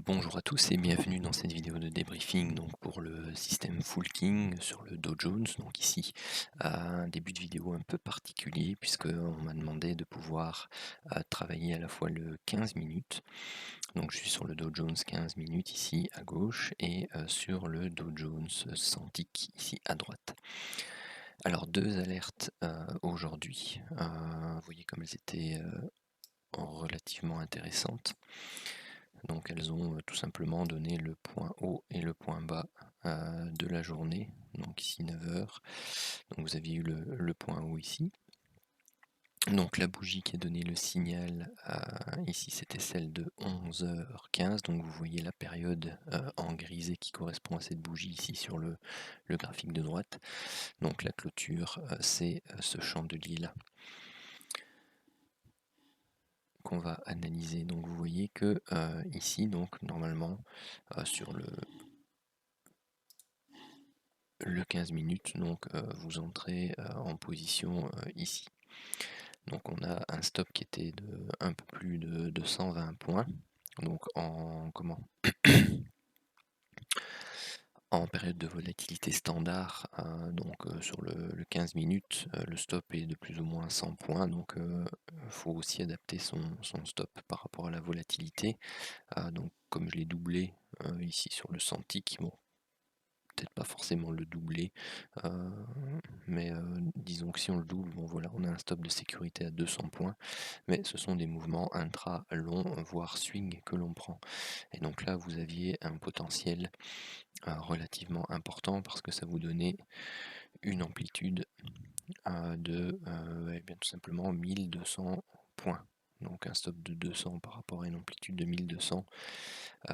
Bonjour à tous et bienvenue dans cette vidéo de débriefing donc pour le système Full King sur le Dow Jones. Donc ici un début de vidéo un peu particulier puisque on m'a demandé de pouvoir travailler à la fois le 15 minutes. Donc je suis sur le Dow Jones 15 minutes ici à gauche et sur le Dow Jones 100 ticks ici à droite. Alors deux alertes aujourd'hui. Vous voyez comme elles étaient relativement intéressantes. Donc elles ont tout simplement donné le point haut et le point bas de la journée, donc ici 9h. Donc vous aviez eu le point haut ici. Donc la bougie qui a donné le signal ici c'était celle de 11h15, donc vous voyez la période en grisé qui correspond à cette bougie ici sur le graphique de droite. Donc la clôture c'est ce chandelier là qu'on va analyser. Donc vous voyez que ici donc normalement sur le 15 minutes, donc vous entrez en position ici. Donc on a un stop qui était de un peu plus de 120 points. Donc en en période de volatilité standard, donc sur le 15 minutes, le stop est de plus ou moins 100 points. Donc faut aussi adapter son stop par rapport à la volatilité. Donc comme je l'ai doublé ici sur le 100 tick, bon, peut-être pas forcément le doubler, mais disons que si on le double, bon voilà, on a un stop de sécurité à 200 points, mais ce sont des mouvements intra-longs, voire swing que l'on prend. Et donc là, vous aviez un potentiel relativement important parce que ça vous donnait une amplitude de bien tout simplement 1200 points. Donc un stop de 200 par rapport à une amplitude de 1200,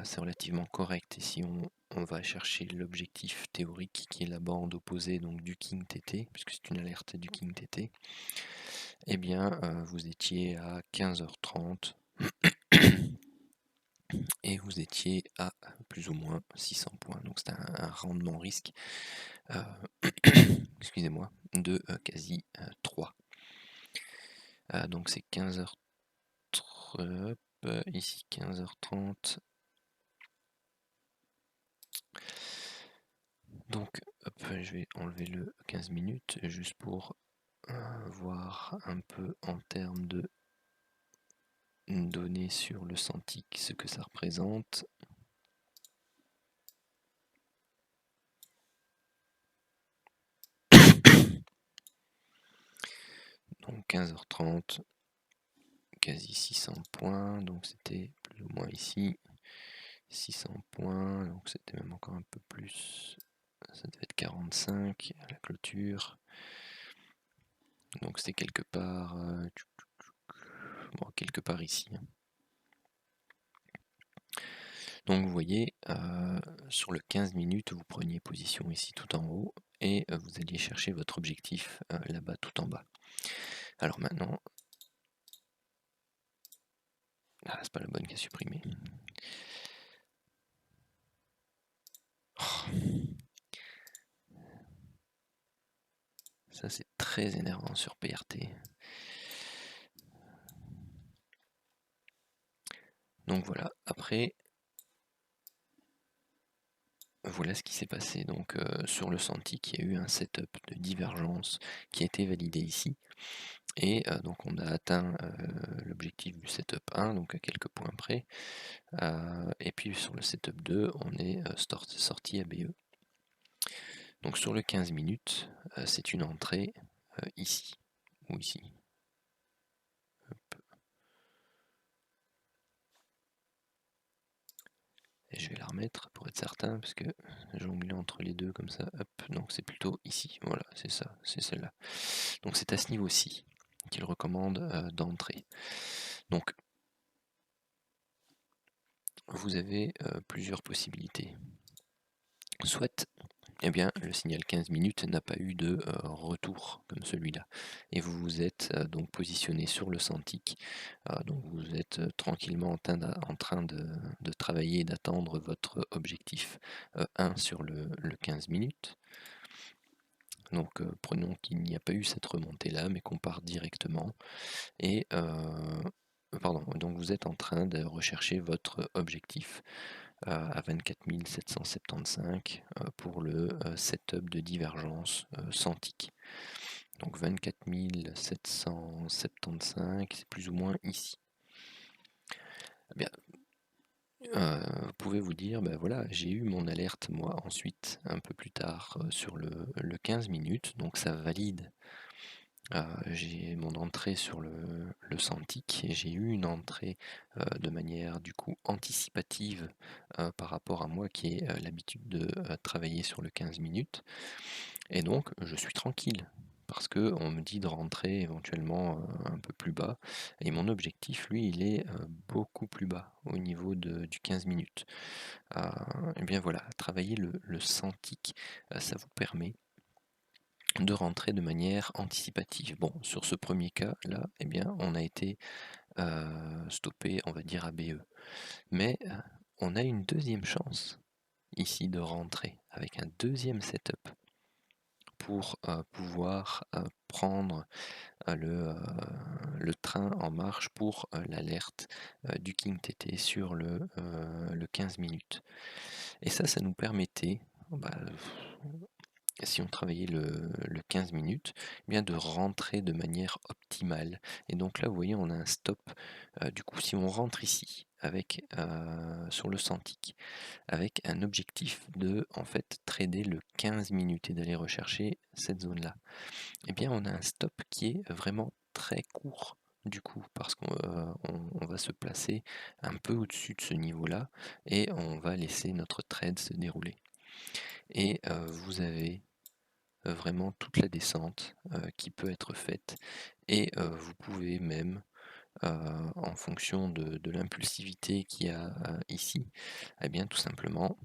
c'est relativement correct. Et si on va chercher l'objectif théorique qui est la bande opposée donc du King TT, puisque c'est une alerte du King TT, eh bien vous étiez à 15h30 et vous étiez à plus ou moins 600 points. Donc c'est un rendement risque, excusez-moi, de quasi 3. Donc c'est 15h30, ici 15h30. Donc hop, je vais enlever le 15 minutes juste pour voir un peu en termes de données sur le 100 tick ce que ça représente. Donc 15h30, quasi 600 points, donc c'était plus ou moins ici 600 points, donc c'était même encore un peu plus, ça devait être 45 à la clôture, donc c'était quelque part bon, quelque part ici. Donc vous voyez sur le 15 minutes vous preniez position ici tout en haut et vous alliez chercher votre objectif là-bas tout en bas. Alors maintenant, c'est pas la bonne qui a supprimé. Oh. Ça c'est très énervant sur PRT. Donc voilà, après, voilà ce qui s'est passé. Donc sur le 100 tick, il y a eu un setup de divergence qui a été validé ici. Et donc on a atteint l'objectif du setup 1, donc à quelques points près. Et puis sur le setup 2, on est sorti à BE. Donc sur le 15 minutes, c'est une entrée ici, ou ici. Hop. Et je vais la remettre pour être certain, parce que jongler entre les deux comme ça, hop, donc c'est plutôt ici, voilà, c'est ça, c'est celle-là. Donc c'est à ce niveau-ci qu'il recommande d'entrer. Donc vous avez plusieurs possibilités. Soit eh bien, le signal 15 minutes n'a pas eu de retour comme celui-là. Et vous vous êtes donc positionné sur le 100 tick. Donc vous êtes tranquillement en train de travailler et d'attendre votre objectif 1 sur le 15 minutes. Donc prenons qu'il n'y a pas eu cette remontée-là, mais qu'on part directement. Et pardon, donc vous êtes en train de rechercher votre objectif. à 24 775 pour le setup de divergence sans tic. Donc 24 775, c'est plus ou moins ici. Eh bien, vous pouvez vous dire, ben voilà, j'ai eu mon alerte moi ensuite, un peu plus tard, sur le 15 minutes, donc ça valide. J'ai mon entrée sur le Santic et j'ai eu une entrée de manière du coup anticipative par rapport à moi qui ai l'habitude de travailler sur le 15 minutes. Et donc je suis tranquille parce que on me dit de rentrer éventuellement un peu plus bas. Et mon objectif, lui, il est beaucoup plus bas au niveau du 15 minutes. Et bien voilà, travailler le Santic, ça vous permet de rentrer de manière anticipative. Bon, sur ce premier cas-là, eh bien, on a été stoppé, on va dire, à BE. Mais on a une deuxième chance ici de rentrer avec un deuxième setup pour pouvoir prendre le train en marche pour l'alerte du King TT sur le 15 minutes. Et ça nous permettait, bah, si on travaillait le 15 minutes, eh bien de rentrer de manière optimale. Et donc là, vous voyez, on a un stop. Du coup, si on rentre ici avec sur le Santic, avec un objectif de en fait trader le 15 minutes et d'aller rechercher cette zone-là, eh bien on a un stop qui est vraiment très court. Du coup, parce qu'on on va se placer un peu au-dessus de ce niveau-là et on va laisser notre trade se dérouler. Et vous avez vraiment toute la descente qui peut être faite et vous pouvez même en fonction de l'impulsivité qu'il y a ici, eh bien tout simplement,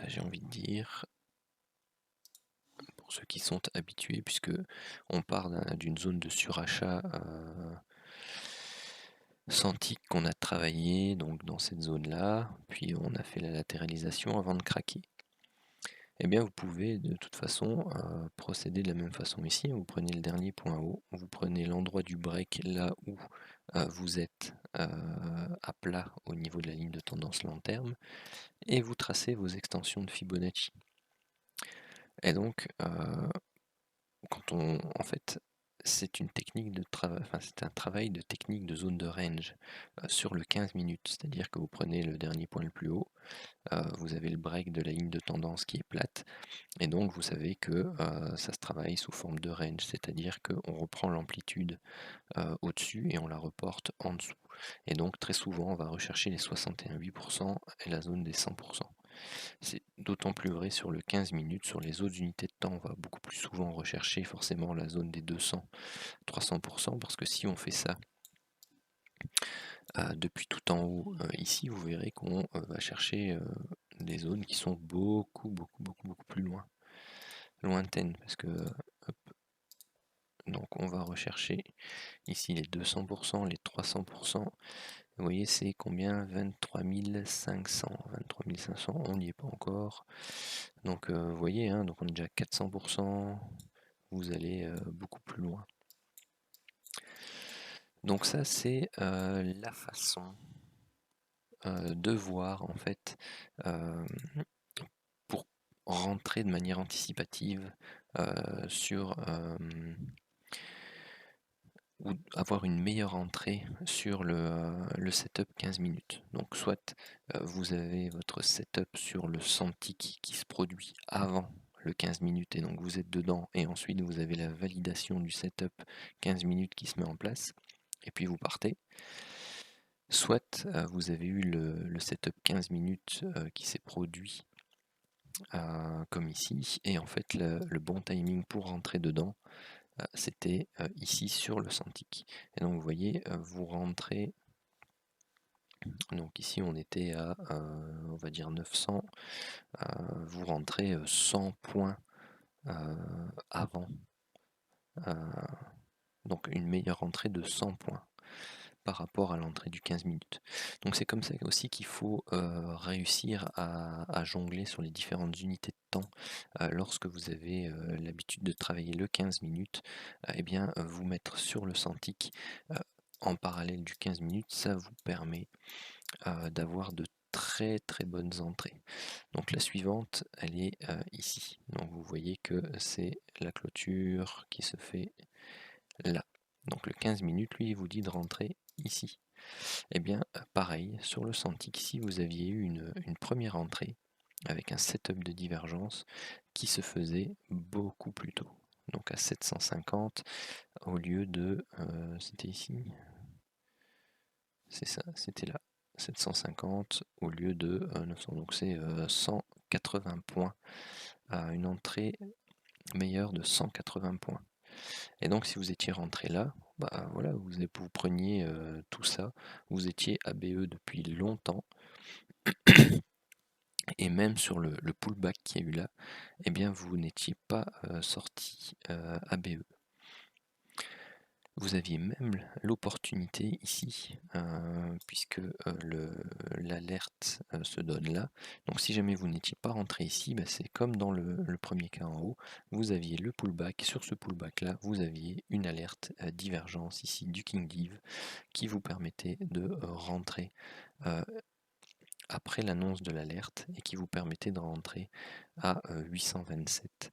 j'ai envie de dire, pour ceux qui sont habitués, puisque on part d'une zone de surachat Santic qu'on a travaillé donc dans cette zone-là, puis on a fait la latéralisation avant de craquer. Eh bien, vous pouvez de toute façon procéder de la même façon ici. Vous prenez le dernier point haut, vous prenez l'endroit du break là où vous êtes à plat au niveau de la ligne de tendance long terme, et vous tracez vos extensions de Fibonacci. Et donc, en fait, c'est une technique de travail, enfin, c'est un travail de technique de zone de range sur le 15 minutes, c'est-à-dire que vous prenez le dernier point le plus haut, vous avez le break de la ligne de tendance qui est plate, et donc vous savez que ça se travaille sous forme de range, c'est-à-dire qu'on reprend l'amplitude au-dessus et on la reporte en dessous. Et donc très souvent on va rechercher les 61,8% et la zone des 100%. C'est d'autant plus vrai sur le 15 minutes, sur les autres unités de temps on va beaucoup plus souvent rechercher forcément la zone des 200-300%, parce que si on fait ça depuis tout en haut ici, vous verrez qu'on va chercher des zones qui sont beaucoup plus lointaines, parce que donc on va rechercher ici les 200%, les 300%. Vous voyez, c'est combien? 23 500. 23 500, on n'y est pas encore. Donc vous voyez, hein, donc on est déjà 400%. Vous allez beaucoup plus loin. Donc ça, c'est la façon de voir en fait pour rentrer de manière anticipative sur ou avoir une meilleure entrée sur le setup 15 minutes. Donc soit vous avez votre setup sur le Santic qui se produit avant le 15 minutes et donc vous êtes dedans, et ensuite vous avez la validation du setup 15 minutes qui se met en place et puis vous partez. Soit vous avez eu le setup 15 minutes qui s'est produit comme ici, et en fait le bon timing pour rentrer dedans c'était ici sur le Santic. Et donc vous voyez, vous rentrez, donc ici on était à on va dire 900, vous rentrez 100 points avant, donc une meilleure entrée de 100 points par rapport à l'entrée du 15 minutes. Donc c'est comme ça aussi qu'il faut réussir à jongler sur les différentes unités de temps. Lorsque vous avez l'habitude de travailler le 15 minutes, eh bien vous mettre sur le Santic en parallèle du 15 minutes, ça vous permet d'avoir de très très bonnes entrées. Donc la suivante, elle est ici. Donc vous voyez que c'est la clôture qui se fait là. Donc le 15 minutes, lui, il vous dit de rentrer ici. Et bien pareil, sur le Santic, si vous aviez eu une première entrée avec un setup de divergence qui se faisait beaucoup plus tôt. Donc à 750 au lieu de... c'était ici, c'est ça, c'était là. 750 au lieu de 900, donc c'est 180 points à une entrée meilleure de 180 points. Et donc si vous étiez rentré là, bah voilà, vous preniez tout ça, vous étiez ABE depuis longtemps, et même sur le pullback qu'il y a eu là, eh bien vous n'étiez pas sorti ABE. Vous aviez même l'opportunité ici, puisque l'alerte se donne là. Donc si jamais vous n'étiez pas rentré ici, bah, c'est comme dans le premier cas en haut, vous aviez le pullback. Sur ce pullback là, vous aviez une alerte divergence ici du King Div qui vous permettait de rentrer après l'annonce de l'alerte et qui vous permettait de rentrer à 827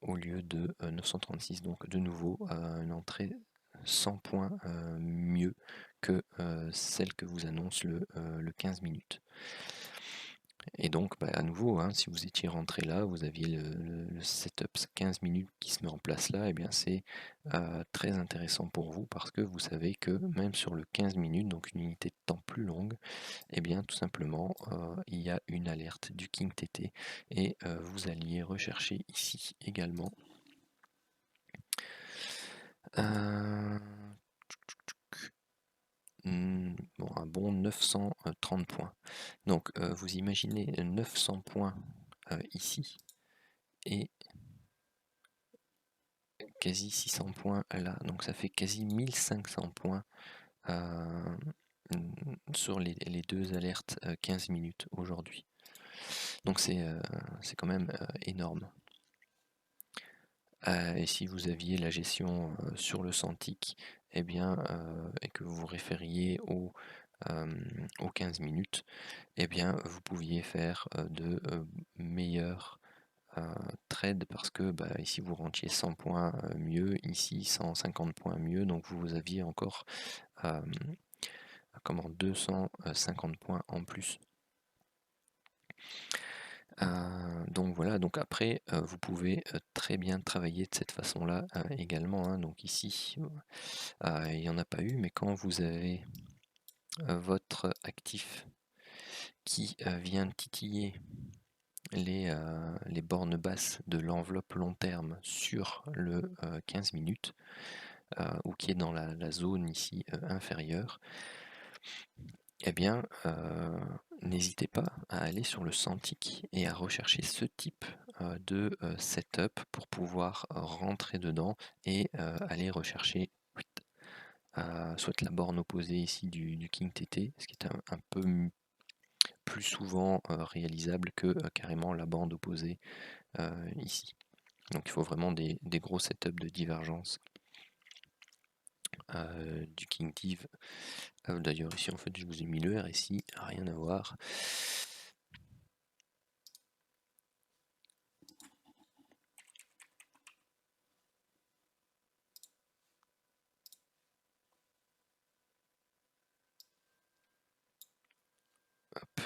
au lieu de 936. Donc de nouveau, une entrée 100 points mieux que celle que vous annonce le 15 minutes. Et donc, bah, à nouveau, hein, si vous étiez rentré là, vous aviez le setup 15 minutes qui se met en place là, et bien c'est très intéressant pour vous parce que vous savez que même sur le 15 minutes, donc une unité de temps plus longue, et bien tout simplement il y a une alerte du King TT et vous alliez rechercher ici également bon, un bon 930 points. Donc vous imaginez 900 points ici et quasi 600 points là. Donc ça fait quasi 1500 points sur les deux alertes 15 minutes aujourd'hui. Donc c'est quand même énorme. Et si vous aviez la gestion sur le Santic, eh bien, et que vous vous référiez aux 15 minutes, eh bien, vous pouviez faire de meilleurs trades parce que bah, ici vous rentiez 100 points mieux, ici 150 points mieux, donc vous aviez encore comment 250 points en plus. Donc voilà, donc après vous pouvez très bien travailler de cette façon-là également, hein. Donc ici, il n'y en a pas eu, mais quand vous avez votre actif qui vient titiller les bornes basses de l'enveloppe long terme sur le 15 minutes, ou qui est dans la zone ici inférieure, eh bien, n'hésitez pas à aller sur le Santic et à rechercher ce type de setup pour pouvoir rentrer dedans et aller rechercher soit la borne opposée ici du King TT, ce qui est un peu plus souvent réalisable que carrément la bande opposée ici. Donc il faut vraiment des gros setups de divergence du King Div. D'ailleurs ici en fait je vous ai mis le RSI, rien à voir. Hop.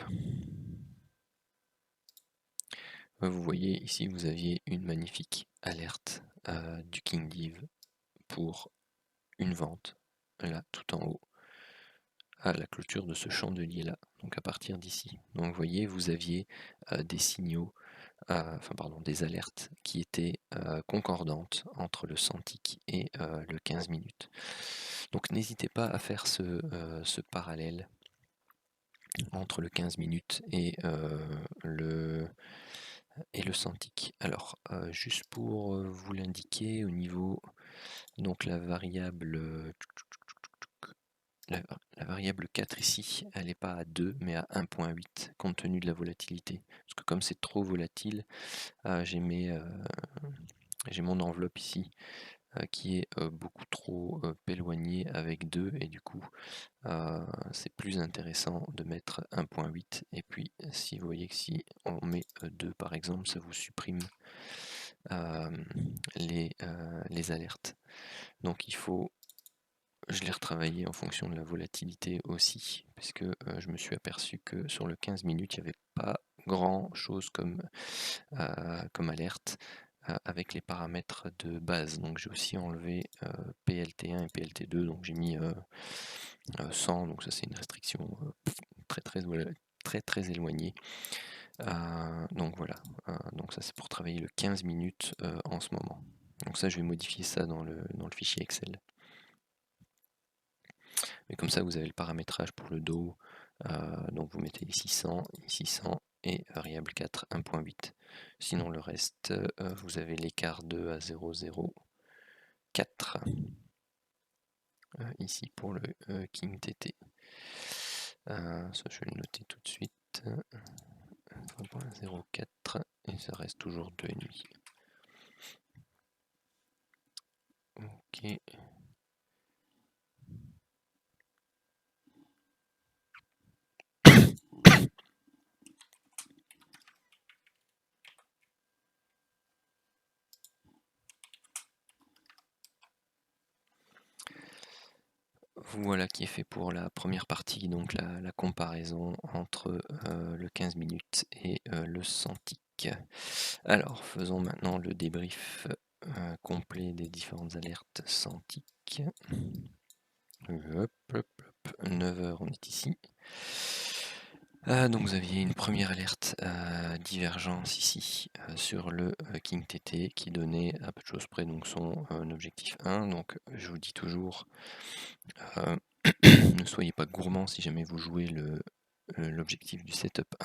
Vous voyez ici vous aviez une magnifique alerte du King Div pour une vente, là tout en haut, à la clôture de ce chandelier là, donc à partir d'ici. Donc vous voyez vous aviez des signaux, enfin pardon, des alertes qui étaient concordantes entre le Santic et le 15 minutes. Donc n'hésitez pas à faire ce parallèle entre le 15 minutes et le Santic. Alors juste pour vous l'indiquer au niveau, donc la variable la variable 4 ici, elle n'est pas à 2 mais à 1.8 compte tenu de la volatilité. Parce que comme c'est trop volatile, j'ai mon enveloppe ici qui est beaucoup trop éloigné avec 2 et du coup c'est plus intéressant de mettre 1.8 et puis si vous voyez que si on met 2 par exemple, ça vous supprime les alertes. Donc il faut, je l'ai retravaillé en fonction de la volatilité aussi, puisque je me suis aperçu que sur le 15 minutes, il n'y avait pas grand chose comme alerte avec les paramètres de base. Donc j'ai aussi enlevé PLT1 et PLT2, donc j'ai mis 100, donc ça c'est une restriction très très éloignée. Donc voilà, donc ça c'est pour travailler le 15 minutes en ce moment. Donc ça je vais modifier ça dans le fichier Excel. Mais comme ça vous avez le paramétrage pour le dos, donc vous mettez ici 100 et variable 4 1.8. Sinon le reste vous avez l'écart 2 à 0,04 ici pour le King TT. Ça je vais le noter tout de suite. 0,4 et ça reste toujours 2,5. Ok. Voilà qui est fait pour la première partie, donc la comparaison entre le 15 minutes et le 100 ticks. Alors faisons maintenant le débrief complet des différentes alertes 100 ticks. Hop, hop, hop. 9h on est ici. Donc vous aviez une première alerte divergence ici sur le King TT qui donnait à peu de choses près donc son objectif 1. Donc je vous dis toujours ne soyez pas gourmand si jamais vous jouez l'objectif du setup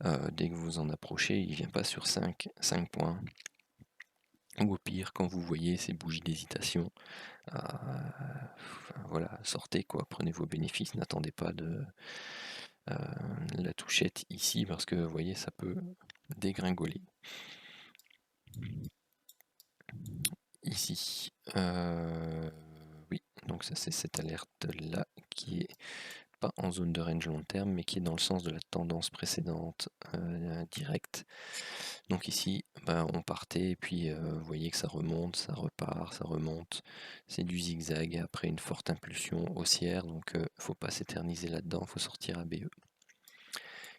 1. Dès que vous en approchez, il ne vient pas sur 5 points. Ou au pire, quand vous voyez ces bougies d'hésitation, voilà, sortez quoi, prenez vos bénéfices, n'attendez pas de la touchette ici parce que vous voyez ça peut dégringoler. Ici, oui, donc ça c'est cette alerte là qui est pas en zone de range long terme mais qui est dans le sens de la tendance précédente directe. Donc ici on partait et puis vous voyez que ça remonte, ça repart, ça remonte, c'est du zigzag après une forte impulsion haussière, donc faut pas s'éterniser là-dedans, faut sortir ABE.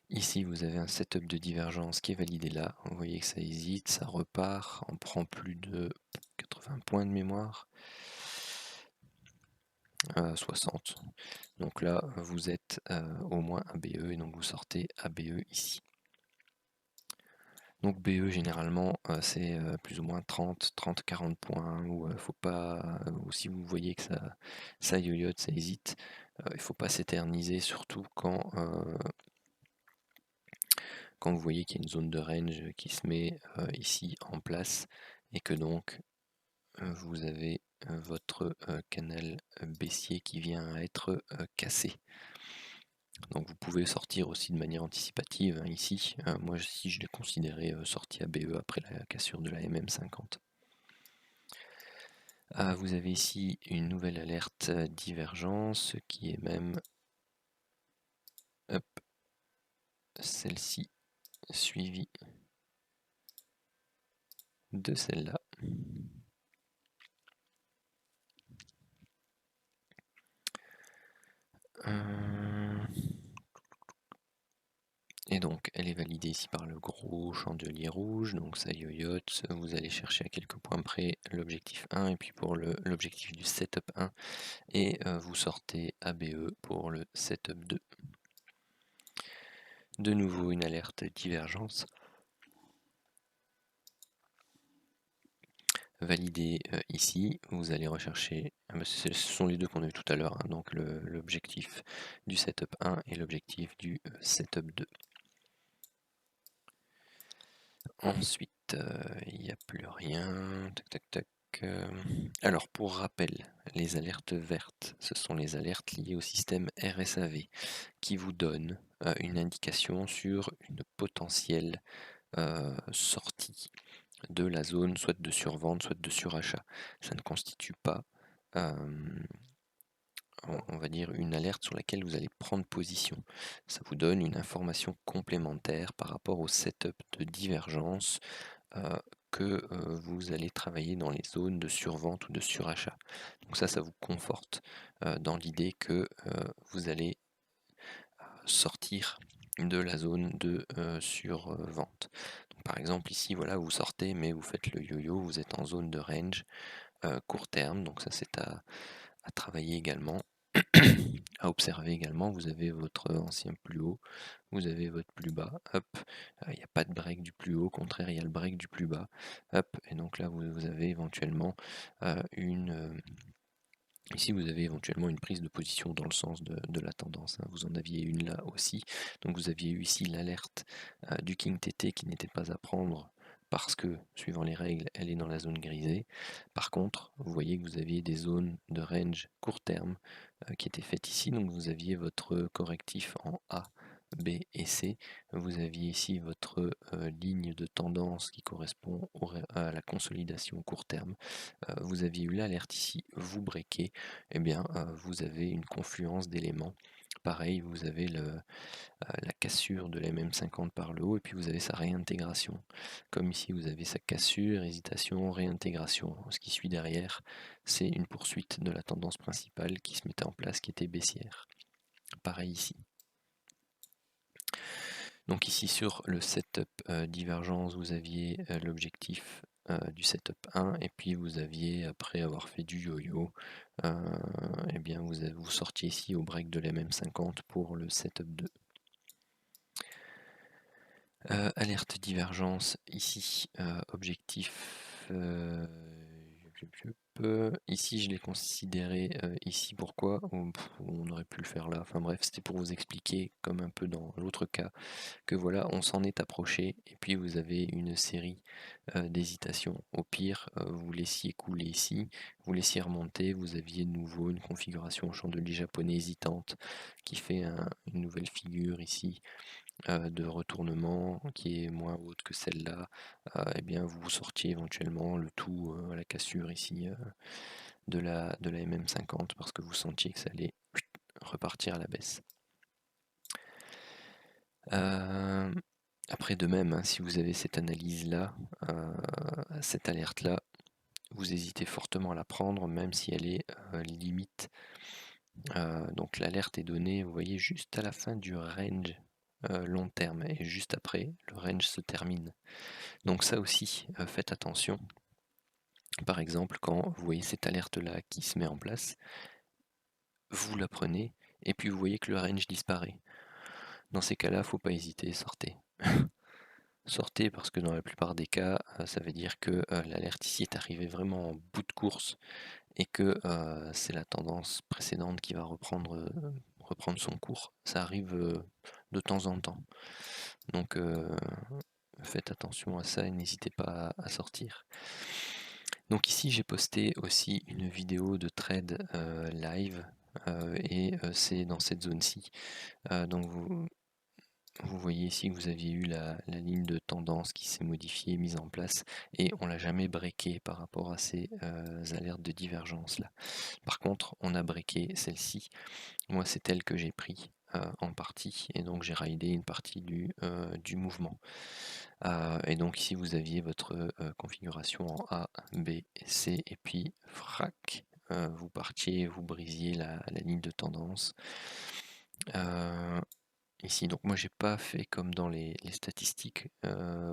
Ici vous avez un setup de divergence qui est validé là, vous voyez que ça hésite, ça repart, on prend plus de 80 points de mémoire, 60. Donc là vous êtes au moins ABE et donc vous sortez ABE ici. Donc BE généralement c'est plus ou moins 30-40 points ou faut pas, ou si vous voyez que ça yoyote, ça hésite, il ne faut pas s'éterniser surtout quand vous voyez qu'il y a une zone de range qui se met ici en place et que donc vous avez votre canal baissier qui vient à être cassé. Donc vous pouvez sortir aussi de manière anticipative ici. Moi si je l'ai considéré sortie ABE après la cassure de la MM50. Vous avez ici une nouvelle alerte divergence qui est même celle-ci suivie de celle-là. Et donc elle est validée ici par le gros chandelier rouge, donc ça yoyote, vous allez chercher à quelques points près l'objectif 1 et puis pour l'objectif du setup 1 et vous sortez ABE pour le setup 2. De nouveau une alerte divergence validée ici, vous allez rechercher, ce sont les deux qu'on a eu tout à l'heure, hein, donc l'objectif du setup 1 et l'objectif du setup 2. Ensuite, il n'y a plus rien. Tac, tac, tac. Alors, pour rappel, les alertes vertes, ce sont les alertes liées au système RSAV qui vous donnent une indication sur une potentielle sortie de la zone soit de survente, soit de surachat. Ça ne constitue pas, on va dire, une alerte sur laquelle vous allez prendre position. Ça vous donne une information complémentaire par rapport au setup de divergence que vous allez travailler dans les zones de survente ou de surachat. Donc ça vous conforte dans l'idée que vous allez sortir de la zone de survente. Donc par exemple ici, voilà, vous sortez mais vous faites le yo-yo, vous êtes en zone de range court terme, donc ça c'est à travailler également, à observer également. Vous avez votre ancien plus haut, vous avez votre plus bas, hop, il n'y a pas de break du plus haut, au contraire il y a le break du plus bas, hop, et donc là vous avez éventuellement ici vous avez éventuellement une prise de position dans le sens de la tendance, hein. Vous en aviez une là aussi, donc vous aviez eu ici l'alerte du King TT qui n'était pas à prendre parce que, suivant les règles, elle est dans la zone grisée. Par contre, vous voyez que vous aviez des zones de range court terme qui étaient faites ici, donc vous aviez votre correctif en A, B et C. Vous aviez ici votre ligne de tendance qui correspond à la consolidation court terme. Vous aviez eu l'alerte ici, vous breakez, eh bien vous avez une confluence d'éléments. Pareil, vous avez la cassure de la MM50 par le haut et puis vous avez sa réintégration. Comme ici, vous avez sa cassure, hésitation, réintégration. Ce qui suit derrière, c'est une poursuite de la tendance principale qui se mettait en place, qui était baissière. Pareil ici. Donc ici sur le setup divergence, vous aviez l'objectif du setup 1 et puis vous aviez, après avoir fait du yo-yo, eh bien vous sortiez ici au break de la MM50 pour le setup 2. Alerte divergence, ici objectif, ici je l'ai considéré ici, pourquoi? On aurait pu le faire là, enfin bref, c'était pour vous expliquer, comme un peu dans l'autre cas, que voilà, on s'en est approché, et puis vous avez une série d'hésitations. Au pire, vous laissiez couler ici, vous laissiez remonter, vous aviez de nouveau une configuration au chandelier japonais hésitante qui fait une nouvelle figure ici de retournement qui est moins haute que celle-là, et bien vous sortiez éventuellement le tout à la cassure ici de la MM50 parce que vous sentiez que ça allait repartir à la baisse. Après de même, hein, si vous avez cette analyse-là, cette alerte-là, vous hésitez fortement à la prendre, même si elle est limite. Donc l'alerte est donnée, vous voyez, juste à la fin du range long terme, et juste après, le range se termine. Donc ça aussi, faites attention. Par exemple, quand vous voyez cette alerte-là qui se met en place, vous la prenez, et puis vous voyez que le range disparaît. Dans ces cas-là, faut pas hésiter, sortez. Sortez parce que dans la plupart des cas, ça veut dire que l'alerte ici est arrivée vraiment en bout de course et que c'est la tendance précédente qui va reprendre son cours. Ça arrive de temps en temps. Donc faites attention à ça et n'hésitez pas à sortir. Donc ici j'ai posté aussi une vidéo de trade live et c'est dans cette zone-ci. Donc vous voyez ici que vous aviez eu la ligne de tendance qui s'est modifiée, mise en place, et on l'a jamais breaké par rapport à ces alertes de divergence là. Par contre, on a breaké celle-ci. Moi, c'est elle que j'ai pris en partie, et donc j'ai raidé une partie du mouvement. Et donc ici, vous aviez votre configuration en A, B, C, et puis frac, vous partiez, vous brisiez la ligne de tendance. Ici, donc moi j'ai pas fait comme dans les statistiques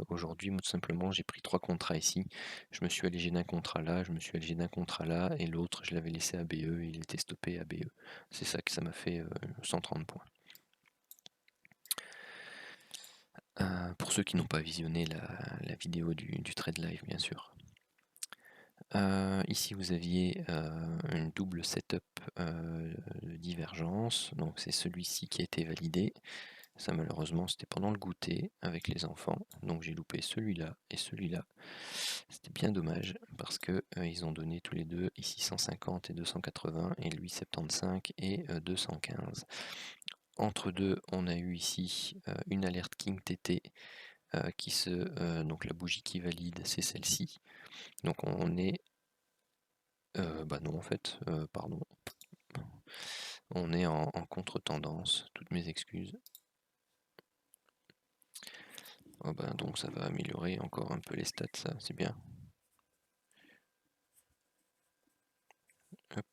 aujourd'hui, moi tout simplement j'ai pris 3 contrats ici, je me suis allégé d'un contrat là, je me suis allégé d'un contrat là, et l'autre je l'avais laissé à BE et il était stoppé à BE. C'est ça que ça m'a fait 130 points. Pour ceux qui n'ont pas visionné la vidéo du trade live bien sûr. Ici vous aviez une double setup de divergence, donc c'est celui-ci qui a été validé. Ça malheureusement c'était pendant le goûter avec les enfants, donc j'ai loupé celui-là et celui-là. C'était bien dommage parce que ils ont donné tous les deux ici 150 et 280 et lui 75 et 215. Entre deux, on a eu ici une alerte King TT donc la bougie qui valide, c'est celle-ci. Donc on est... bah non en fait, pardon. On est en contre-tendance, toutes mes excuses. Oh bah donc ça va améliorer encore un peu les stats, ça, c'est bien. Hop.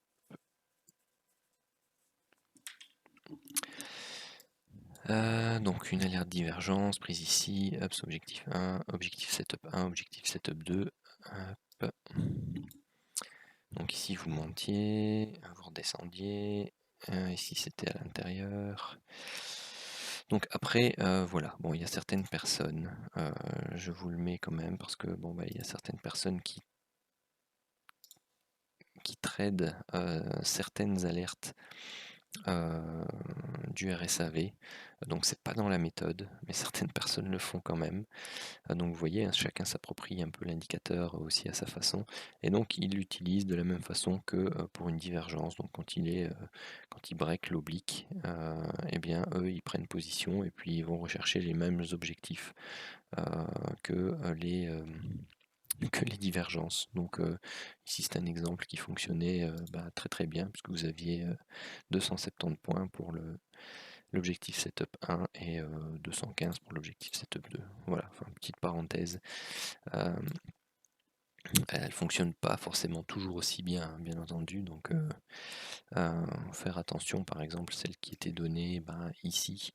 Donc une alerte divergence prise ici, hop, objectif 1, objectif setup 1, objectif setup 2. Hop. Donc ici vous montiez, vous redescendiez, ici c'était à l'intérieur. Donc après, voilà, bon, il y a certaines personnes, je vous le mets quand même parce que bon, bah, il y a certaines personnes qui tradent certaines alertes du RSAV. Donc c'est pas dans la méthode, mais certaines personnes le font quand même. Donc vous voyez, hein, chacun s'approprie un peu l'indicateur aussi à sa façon, et donc il l'utilise de la même façon que pour une divergence. Donc quand il break l'oblique, eh bien eux ils prennent position et puis ils vont rechercher les mêmes objectifs que les divergences. Donc ici c'est un exemple qui fonctionnait très très bien puisque vous aviez 270 points pour l'objectif setup 1 et 215 pour l'objectif setup 2. Voilà, enfin petite parenthèse. Elle fonctionne pas forcément toujours aussi bien, hein, bien entendu, donc faire attention. Par exemple, celle qui était donnée ici,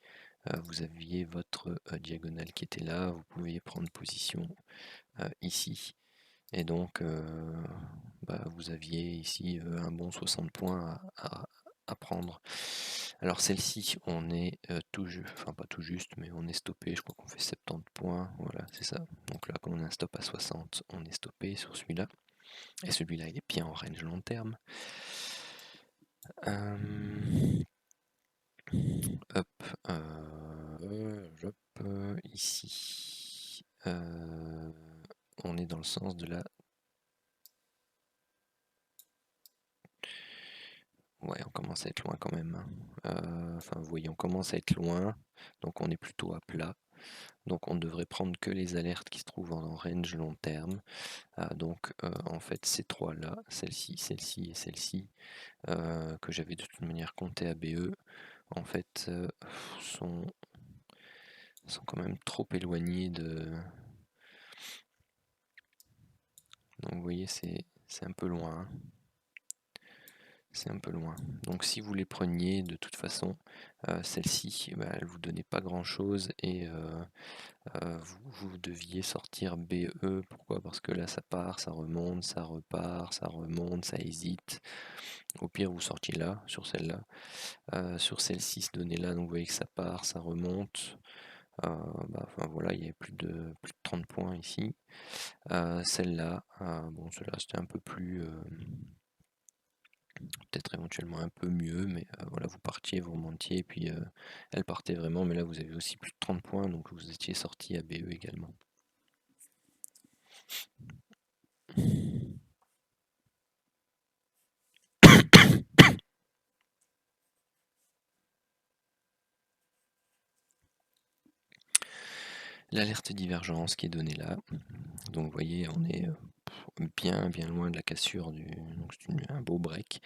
vous aviez votre diagonale qui était là, vous pouviez prendre position ici, et donc vous aviez ici un bon 60 points à prendre. Alors celle-ci, on est enfin pas tout juste, mais on est stoppé, je crois qu'on fait 70 points, voilà, c'est ça. Donc là, quand on a un stop à 60, on est stoppé sur celui-là. Et celui-là, il est bien en range long terme. Hop, ici, on est dans le sens de la... Ouais, on commence à être loin quand même. Enfin, vous voyez, on commence à être loin, donc on est plutôt à plat. Donc on ne devrait prendre que les alertes qui se trouvent en range long terme. Donc en fait, ces trois-là, celle-ci, celle-ci et celle-ci, que j'avais de toute manière compté à BE, en fait, sont quand même trop éloignés de... Donc vous voyez, c'est un peu loin. Hein. C'est un peu loin. Donc si vous les preniez, de toute façon, celle-ci, elle vous donnait pas grand-chose et vous deviez sortir BE. Pourquoi? Parce que là, ça part, ça remonte, ça repart, ça remonte, ça hésite. Au pire, vous sortiez là, sur celle-là. Sur celle-ci, ce donné-là, donc vous voyez que ça part, ça remonte. Enfin voilà, il y avait plus de 30 points ici. Celle-là, bon, celle-là c'était un peu plus, peut-être éventuellement un peu mieux, mais voilà, vous partiez, vous remontiez, et puis elle partait vraiment, mais là vous avez aussi plus de 30 points, donc vous étiez sorti à BE également. L'alerte divergence qui est donnée là, donc vous voyez, on est bien loin de la cassure donc c'est un beau break.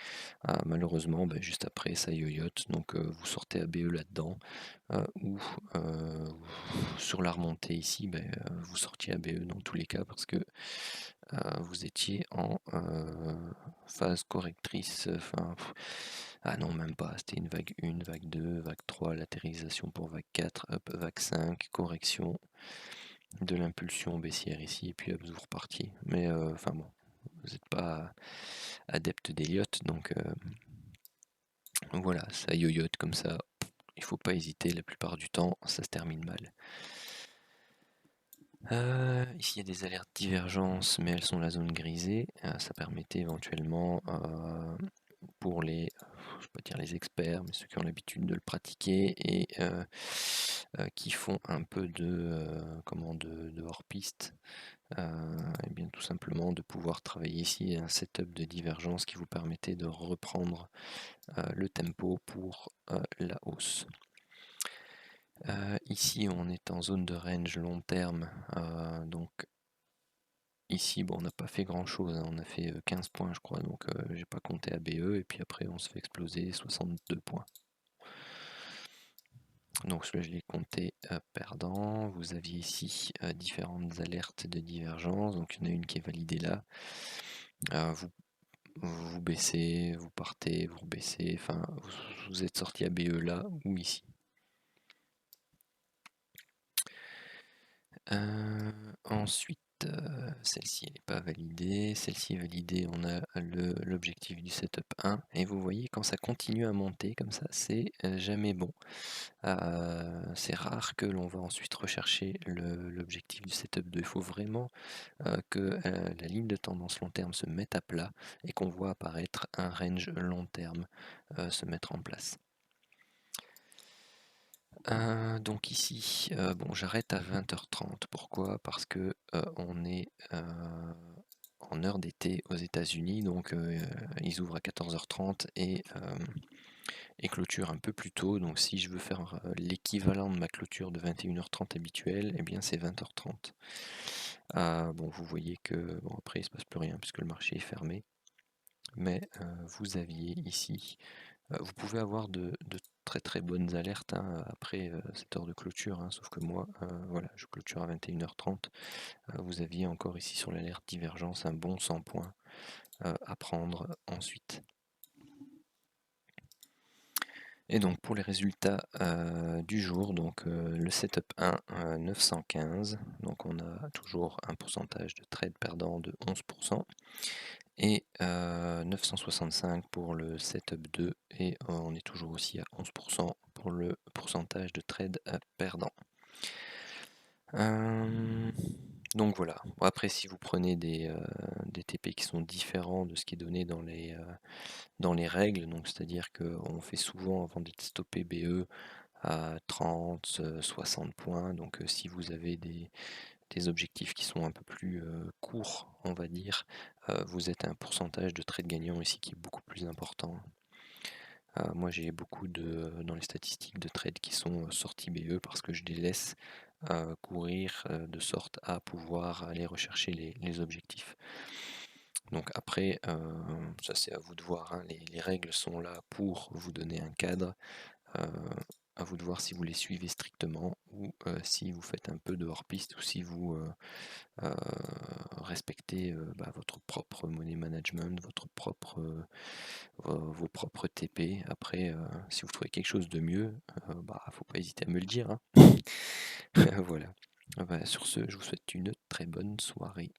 Malheureusement, juste après ça yoyote, donc vous sortez à BE là-dedans, ou sur la remontée ici, vous sortiez à BE dans tous les cas parce que vous étiez en phase correctrice, ah non, même pas, c'était une vague 1, vague 2, vague 3, latérisation pour vague 4, hop, vague 5, correction de l'impulsion baissière ici, et puis hop, vous repartiez. Mais enfin bon, vous n'êtes pas adepte d'Elliott, donc voilà, ça yoyote comme ça, il faut pas hésiter, la plupart du temps, ça se termine mal. Ici il y a des alertes divergence, mais elles sont la zone grisée. Ça permettait éventuellement pour les, je vais pas dire les experts, mais ceux qui ont l'habitude de le pratiquer et qui font un peu de hors-piste, et bien tout simplement de pouvoir travailler ici un setup de divergence qui vous permettait de reprendre le tempo pour la hausse. Ici on est en zone de range long terme, donc ici bon on n'a pas fait grand chose, hein, on a fait 15 points je crois, donc j'ai pas compté ABE et puis après on se fait exploser 62 points. Donc celui-là je l'ai compté perdant. Vous aviez ici différentes alertes de divergence, donc il y en a une qui est validée là. Vous baissez, vous partez, vous rebaissez, enfin vous êtes sorti ABE là ou ici. Ensuite, celle-ci elle n'est pas validée, celle-ci est validée, on a l'objectif du setup 1, et vous voyez quand ça continue à monter comme ça, c'est jamais bon. C'est rare que l'on va ensuite rechercher l'objectif du setup 2, il faut vraiment que la ligne de tendance long terme se mette à plat et qu'on voit apparaître un range long terme se mettre en place. Donc ici, bon, j'arrête à 20h30. Pourquoi? Parce que on est en heure d'été aux États-Unis, donc ils ouvrent à 14h30 et clôturent un peu plus tôt. Donc si je veux faire l'équivalent de ma clôture de 21h30 habituelle, eh bien c'est 20h30. Bon, vous voyez que bon, après il se passe plus rien puisque le marché est fermé. Mais vous aviez ici vous pouvez avoir de très très bonnes alertes hein, après cette heure de clôture, hein, sauf que moi, voilà, je clôture à 21h30. Vous aviez encore ici sur l'alerte divergence un bon 100 points à prendre ensuite. Et donc pour les résultats du jour, donc le setup 1, 915, donc on a toujours un pourcentage de trade perdant de 11%. Et 965 pour le setup 2 et on est toujours aussi à 11% pour le pourcentage de trade perdant. Donc voilà, après si vous prenez des TP qui sont différents de ce qui est donné dans les règles, donc c'est-à-dire qu'on fait souvent avant d'être stoppé BE à 30, 60 points, donc si vous avez des objectifs qui sont un peu plus courts, on va dire, vous êtes à un pourcentage de trade gagnant ici qui est beaucoup plus important. Moi j'ai beaucoup dans les statistiques de trades qui sont sortis BE parce que je les laisse courir de sorte à pouvoir aller rechercher les objectifs. Donc après, ça c'est à vous de voir, hein, les règles sont là pour vous donner un cadre. À vous de voir si vous les suivez strictement ou si vous faites un peu de hors-piste ou si vous respectez votre propre money management, vos propres TP. Après, si vous trouvez quelque chose de mieux, faut pas hésiter à me le dire, hein. Voilà. Sur ce, je vous souhaite une très bonne soirée.